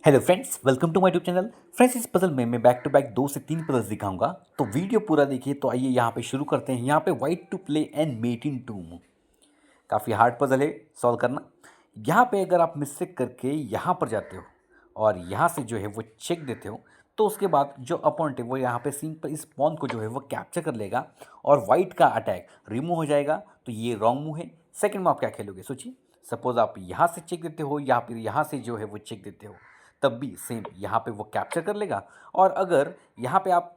Hello friends, welcome to my YouTube channel. Friends, इस puzzle में मैं बैक टू बैक 2 से 3 पजल्स दिखाऊंगा, तो वीडियो पूरा देखिए। तो आइए यहाँ पे शुरू करते हैं। यहाँ पे white to play and mate in two, काफ़ी हार्ड पजल है सॉल्व करना। यहाँ पे अगर आप मिस्टेक करके यहाँ पर जाते हो और यहाँ से जो है वो चेक देते हो, तो उसके बाद जो अपोनेंट है वो यहाँ पे सिंपल इस पॉन को जो है वो कैप्चर कर लेगा और वाइट का अटैक रिमूव हो जाएगा। तो ये रॉन्ग मूव है। सेकंड में आप क्या खेलोगे, सोचिए। सपोज आप यहाँ से चेक देते हो या फिर यहाँ से जो है वो चेक देते हो, तब भी सेम यहाँ पे वो कैप्चर कर लेगा। और अगर यहाँ पे आप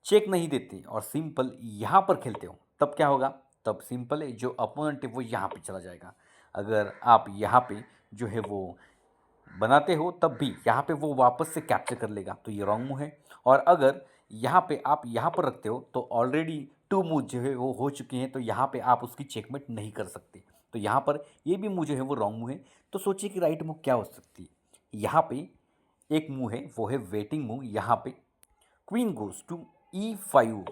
चेक नहीं देते और सिंपल यहाँ पर खेलते हो, तब क्या होगा? तब सिंपल है जो अपोनेंट है वो यहाँ पे चला जाएगा। अगर आप यहाँ पे जो है वो बनाते हो, तब भी यहाँ पे वो वापस से कैप्चर कर लेगा। तो ये रॉन्ग मूव है। और अगर यहाँ पे आप यहाँ पर रखते हो, तो ऑलरेडी 2 मूव जो है वो हो चुके हैं, तो यहाँ पे आप उसकी चेकमेट नहीं कर सकते। तो यहाँ पर ये भी मूव जो है वो रॉन्ग मूव है। तो सोचिए कि राइट मूव क्या हो सकती है। यहाँ पे एक मूव है, वो है वेटिंग मूव। यहाँ पे क्वीन गोज टू E5।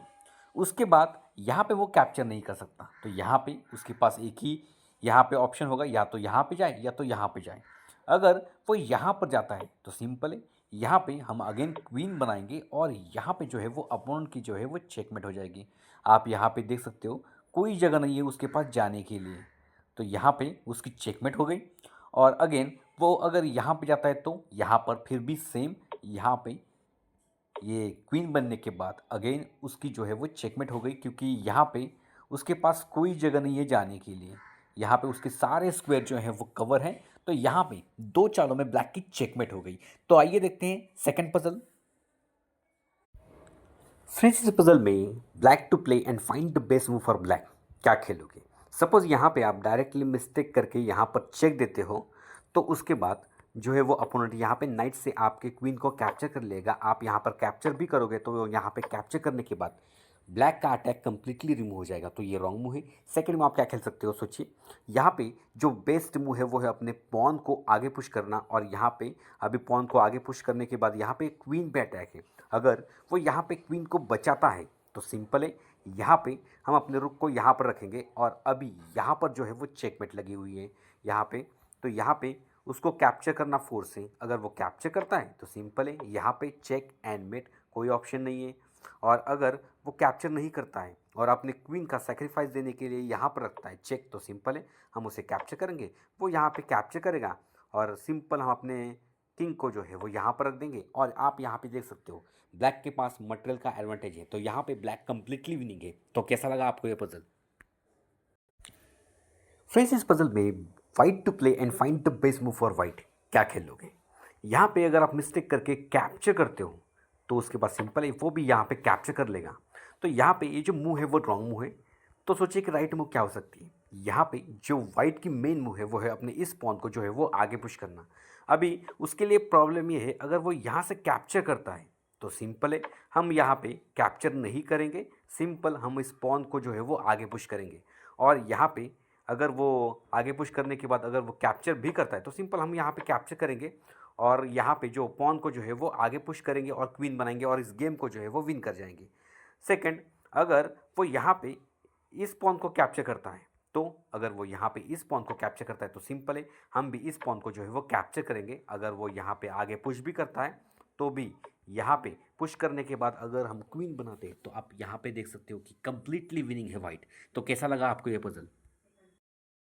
उसके बाद यहाँ पे वो कैप्चर नहीं कर सकता, तो यहाँ पे उसके पास एक ही यहाँ पे ऑप्शन होगा, या तो यहाँ पे जाए या तो यहाँ पे जाए। अगर वो यहाँ पर जाता है तो सिंपल है, यहाँ पे हम अगेन क्वीन बनाएंगे और यहाँ पे जो है वो अपोनेंट की जो है वो चेकमेट हो जाएगी। आप यहाँ पे देख सकते हो कोई जगह नहीं है उसके पास जाने के लिए, तो यहाँ पे उसकी चेकमेट हो गई। और अगेन वो अगर यहाँ पे जाता है तो यहाँ पर फिर भी सेम, यहाँ पे ये क्वीन बनने के बाद अगेन उसकी जो है वो चेकमेट हो गई, क्योंकि यहाँ पे उसके पास कोई जगह नहीं है जाने के लिए। यहाँ पे उसके सारे स्क्वायर जो हैं वो कवर हैं। तो यहाँ पे 2 चालों में ब्लैक की चेकमेट हो गई। तो आइए देखते हैं सेकंड पजल। फ्रेंड्स, इस पजल में black to play and find the best move for black, क्या खेलोगे? सपोज यहाँ पे आप डायरेक्टली मिस्टेक करके यहाँ पर चेक देते हो, तो उसके बाद जो है वो अपोनेंट यहाँ पे नाइट से आपके क्वीन को कैप्चर कर लेगा। आप यहाँ पर कैप्चर भी करोगे, तो यहाँ पे कैप्चर करने के बाद ब्लैक का अटैक कंप्लीटली रिमूव हो जाएगा। तो ये रॉन्ग मूव है। सेकंड में आप क्या खेल सकते हो, सोचिए। यहाँ पे जो बेस्ट मूव है वो है अपने पॉन को आगे पुश करना, और यहाँ पे अभी पॉन को आगे पुश करने के बाद यहाँ पे क्वीन पे अटैक है। अगर वो यहाँ पे क्वीन को बचाता है तो सिंपल है, यहाँ पे हम अपने रुक को यहाँ पर रखेंगे और अभी यहाँ पर जो है वो चेकमेट लगी हुई है यहाँ पे। तो यहाँ पे उसको कैप्चर करना फोर्स है। अगर वो कैप्चर करता है तो सिंपल है, यहाँ पे चेक एंड मेट, कोई ऑप्शन नहीं है। और अगर वो कैप्चर नहीं करता है और अपने क्वीन का सेक्रीफाइस देने के लिए यहाँ पर रखता है चेक, तो सिंपल है, हम उसे कैप्चर करेंगे। वो यहाँ पे कैप्चर करेगा और सिंपल हम अपने किंग को जो है वो यहाँ पर रख देंगे। और आप यहाँ पे देख सकते हो ब्लैक के पास मटेरियल का एडवांटेज है, तो यहाँ पे ब्लैक कंप्लीटली विनिंग है। तो कैसा लगा आपको ये पजल? फ्रेंड्स, इस पजल में white to play and find the best move for white, क्या खेल लोगे? यहाँ पे अगर आप मिस्टेक करके कैप्चर करते हो, तो उसके बाद सिंपल है, वो भी यहाँ पे कैप्चर कर लेगा। तो यहाँ पे ये जो मूव है वो रॉन्ग मूव है। तो सोचिए कि राइट मूव क्या हो सकती है। यहाँ पे जो वाइट की मेन मूव है वो है अपने इस पॉन को जो है वो आगे पुश करना। अभी उसके लिए प्रॉब्लम ये है, अगर वो यहाँ से कैप्चर करता है तो सिंपल है, हम यहाँ पे कैप्चर नहीं करेंगे। सिंपल हम इस पॉन को जो है वो आगे पुश करेंगे। और यहाँ पे अगर वो आगे पुश करने के बाद अगर वो कैप्चर भी करता है तो सिंपल हम यहाँ पे कैप्चर करेंगे और यहाँ पे जो पॉन को जो है वो आगे पुश करेंगे और क्वीन बनाएंगे और इस गेम को जो है वो विन कर जाएंगे। सेकंड, अगर वो यहाँ पे इस पॉन को कैप्चर करता है, तो अगर वो यहाँ पे इस पॉन को कैप्चर करता है तो सिंपल है, हम भी इस पॉन को जो है वो कैप्चर करेंगे। अगर वो यहाँ पे आगे पुश भी करता है तो भी यहाँ पे पुश करने के बाद अगर हम क्वीन बनाते हैं, तो आप यहाँ पे देख सकते हो कि कंप्लीटली विनिंग है वाइट। तो कैसा लगा आपको ये पजल?